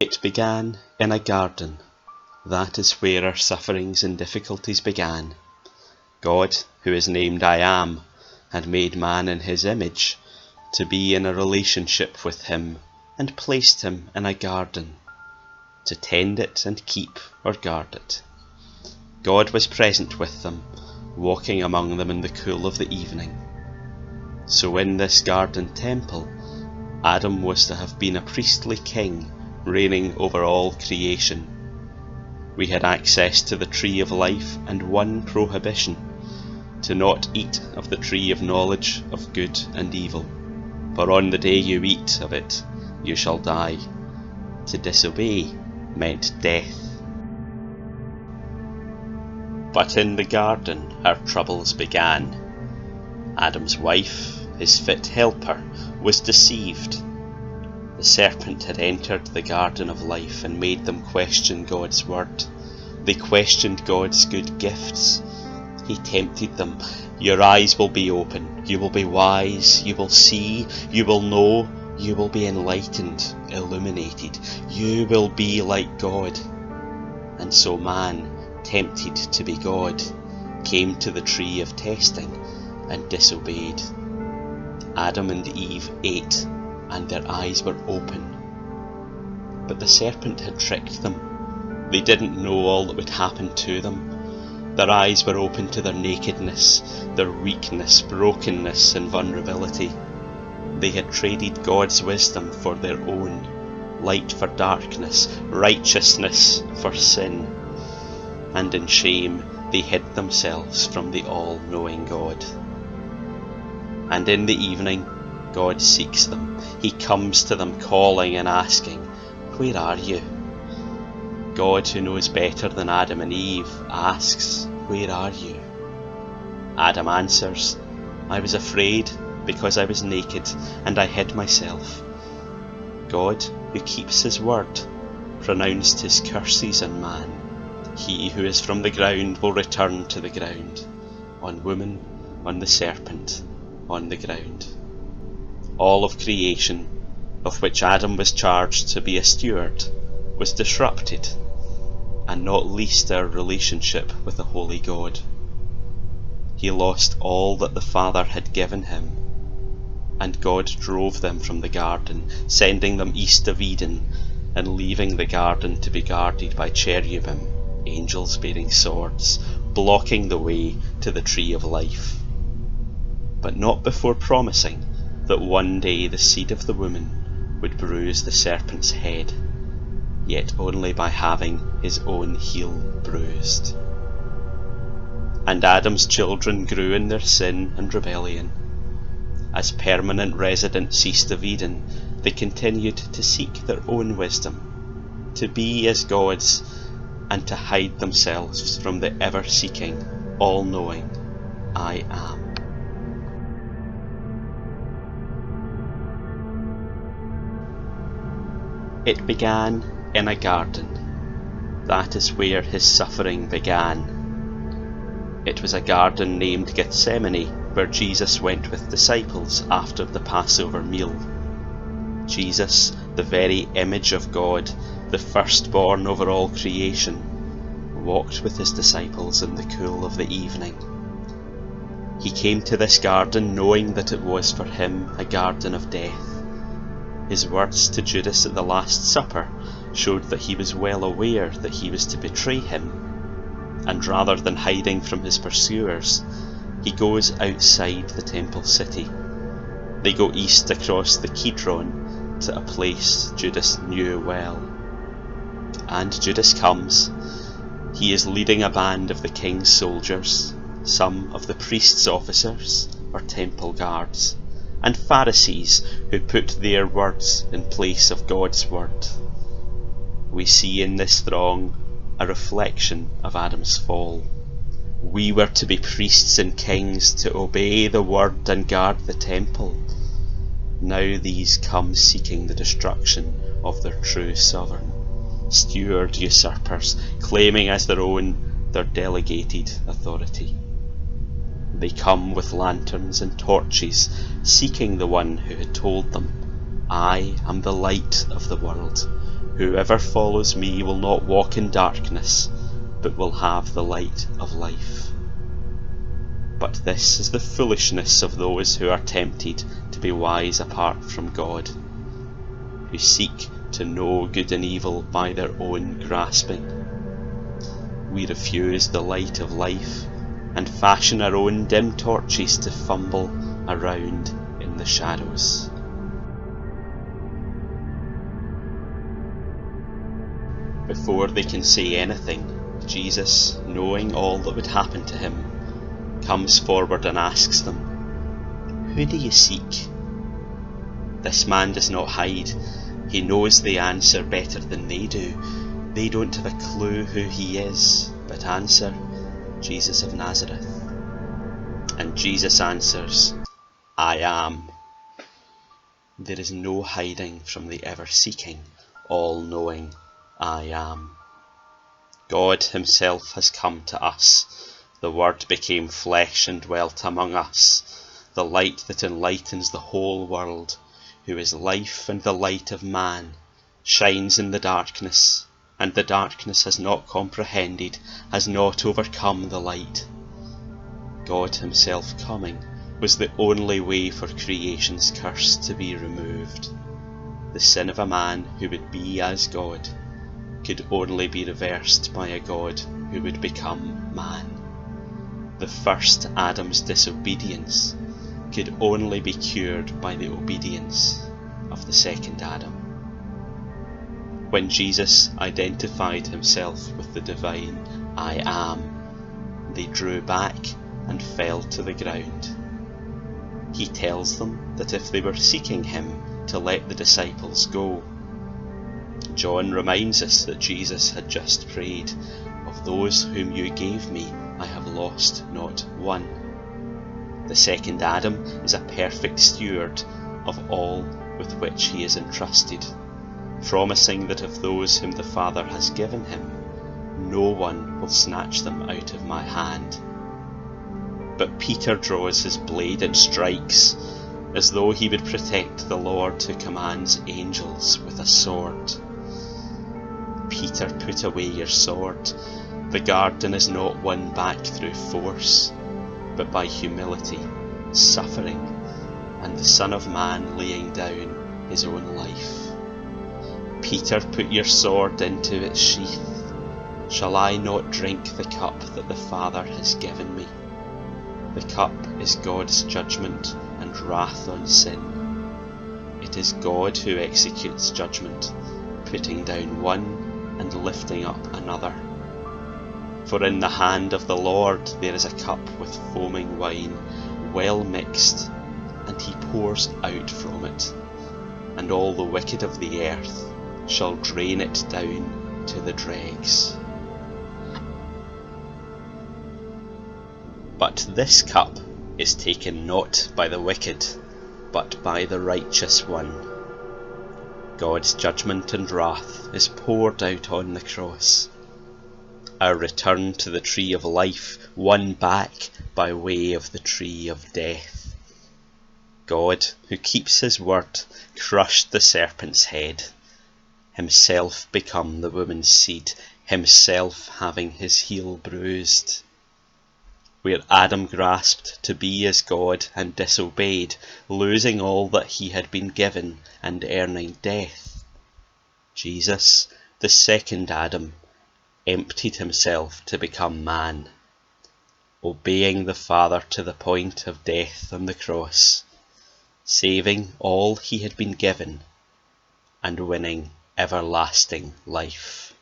It began in a garden. That is where our sufferings and difficulties began. God, who is named I Am, had made man in his image to be in a relationship with him and placed him in a garden to tend it and keep or guard it. God was present with them, walking among them in the cool of the evening. So in this garden temple, Adam was to have been a priestly king, reigning over all creation. We had access to the tree of life and one prohibition, to not eat of the tree of knowledge of good and evil, for on the day you eat of it, you shall die. To disobey meant death. But in the garden our troubles began. Adam's wife, his fit helper, was deceived. The serpent had entered the garden of life and made them question God's word. They questioned God's good gifts. He tempted them. Your eyes will be open. You will be wise. You will see. You will know. You will be enlightened, illuminated. You will be like God. And so man, tempted to be God, came to the tree of testing and disobeyed. Adam and Eve ate, and their eyes were open. But the serpent had tricked them. They didn't know all that would happen to them. Their eyes were open to their nakedness, their weakness, brokenness and vulnerability. They had traded God's wisdom for their own, light for darkness, righteousness for sin. And in shame they hid themselves from the all-knowing God. And in the evening, God seeks them. He comes to them calling and asking, "Where are you?" God, who knows better than Adam and Eve, asks, "Where are you?" Adam answers, "I was afraid because I was naked and I hid myself." God, who keeps his word, pronounced his curses on man. He who is from the ground will return to the ground. On woman, on the serpent, on the ground. All of creation, of which Adam was charged to be a steward, was disrupted, and not least our relationship with the Holy God. He lost all that the Father had given him, and God drove them from the garden, sending them east of Eden, and leaving the garden to be guarded by cherubim, angels bearing swords, blocking the way to the tree of life. But not before promising that one day the seed of the woman would bruise the serpent's head, yet only by having his own heel bruised. And Adam's children grew in their sin and rebellion. As permanent residents east of Eden, they continued to seek their own wisdom, to be as gods, and to hide themselves from the ever-seeking, all-knowing I Am. It began in a garden. That is where his suffering began. It was a garden named Gethsemane, where Jesus went with disciples after the Passover meal. Jesus, the very image of God, the firstborn over all creation, walked with his disciples in the cool of the evening. He came to this garden knowing that it was for him a garden of death. His words to Judas at the Last Supper showed that he was well aware that he was to betray him, and rather than hiding from his pursuers, he goes outside the temple city. They go east across the Kidron to a place Judas knew well. And Judas comes. He is leading a band of the king's soldiers, some of the priest's officers or temple guards, and Pharisees who put their words in place of God's word. We see in this throng a reflection of Adam's fall. We were to be priests and kings, to obey the word and guard the temple. Now these come seeking the destruction of their true sovereign. Steward usurpers, claiming as their own their delegated authority. They come with lanterns and torches, seeking the one who had told them, "I am the light of the world. Whoever follows me will not walk in darkness, but will have the light of life. But this is the foolishness of those who are tempted to be wise apart from God, who seek to know good and evil by their own grasping. We refuse the light of life and fashion our own dim torches to fumble around in the shadows. Before they can say anything, Jesus, knowing all that would happen to him, comes forward and asks them, "Who do you seek?" This man does not hide. He knows the answer better than they do. They don't have a clue who he is, but answer, "Jesus of Nazareth." And Jesus answers, "I am." There is no hiding from the ever-seeking, all-knowing I am. God himself has come to us. The Word became flesh and dwelt among us, the light that enlightens the whole world, who is life and the light of man, shines in the darkness, and the darkness has not comprehended, has not overcome the light. God himself coming was the only way for creation's curse to be removed. The sin of a man who would be as God could only be reversed by a God who would become man. The first Adam's disobedience could only be cured by the obedience of the second Adam. When Jesus identified himself with the divine I am, they drew back and fell to the ground. He tells them that if they were seeking him, to let the disciples go. John reminds us that Jesus had just prayed, "Of those whom you gave me, I have lost not one." The second Adam is a perfect steward of all with which he is entrusted, promising that of those whom the Father has given him, no one will snatch them out of my hand. But Peter draws his blade and strikes, as though he would protect the Lord who commands angels with a sword. Peter, put away your sword. The garden is not won back through force, but by humility, suffering, and the Son of Man laying down his own life. Peter, put your sword into its sheath. Shall I not drink the cup that the Father has given me? The cup is God's judgment and wrath on sin. It is God who executes judgment, putting down one and lifting up another. For in the hand of the Lord there is a cup with foaming wine, well mixed, and he pours out from it, and all the wicked of the earth shall drain it down to the dregs. But this cup is taken not by the wicked, but by the righteous one. God's judgment and wrath is poured out on the cross. Our return to the tree of life won back by way of the tree of death. God, who keeps his word, crushed the serpent's head, himself become the woman's seed, himself having his heel bruised. Where Adam grasped to be as God and disobeyed, losing all that he had been given and earning death, Jesus, the second Adam, emptied himself to become man, obeying the Father to the point of death on the cross, saving all he had been given and winning everlasting life.